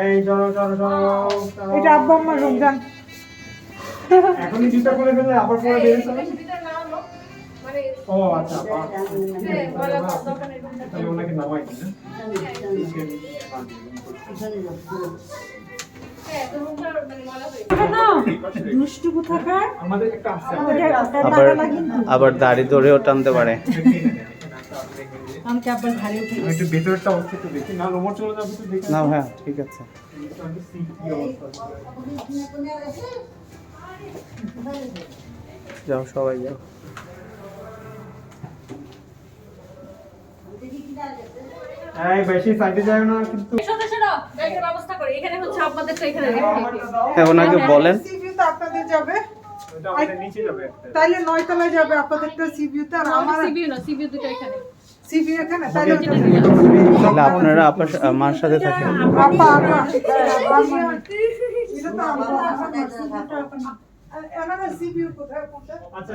এই চলো চলো চলো এটা আব্বা আম্মার রুম যান। এখনই জুতা খুলে ফেললে আবার পরে বের হবে। ও আচ্ছা তাহলে ওনাকে নামাই দিন না দুষ্টু কোথাকার আমাদের একটা আছে আবার দাড়ি ধরেও টানতে পারে। আমাকে আব্বার ঘাড়ে উঠে একটু ভেতরটা অবস্থা একটু দেখি না রোমর চলে যাবে তো দেখি না ভাইয়া ঠিক আছে। যাও সবাই যাও। এই বেশি সাইডে যায় না কিন্তু শোনো শোনো ব্যাগের ব্যবস্থা করি এখানে হচ্ছে আপনাদেরটা এখানে রেখে হ্যাঁ ওনাকে বলেন। সিভিউ তো আপনাদের যাবে ওটা আমাদের নিচে যাবে একটা তাইলে 9 তলায় যাবে আপনাদেরটা সিভিউ তে আর আমার সিবিউ না সিবিউ দুটো এখানে সিভিউ এখানে তাইলে ওটা তাহলে আপনারা মার সাথে থাকেন। আপা আপা এটা তো আমরা এনারা সিভিউ কোথায় কোনটা আচ্ছা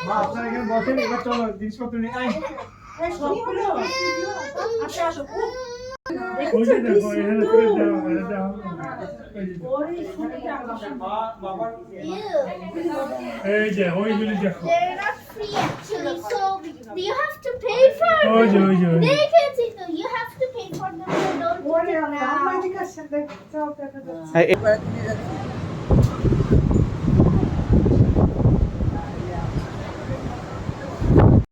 মা আপনারা এখানে বসেন এবার চলো জিনিসপত্র নিয়ে আই এই সবগুলো আচ্ছা আসো ওই যে দেখো এখানে তুলে দাও এটা দাও মা বাবার এই যে ওইগুলি দেখো They're not free actually, so you have to pay for them. ওই যে They can see them. You have to pay for them. So don't ওরে take them আমরা now. এদিকে আসেন দেখ যাও দেখা যাচ্ছে হ্যাঁ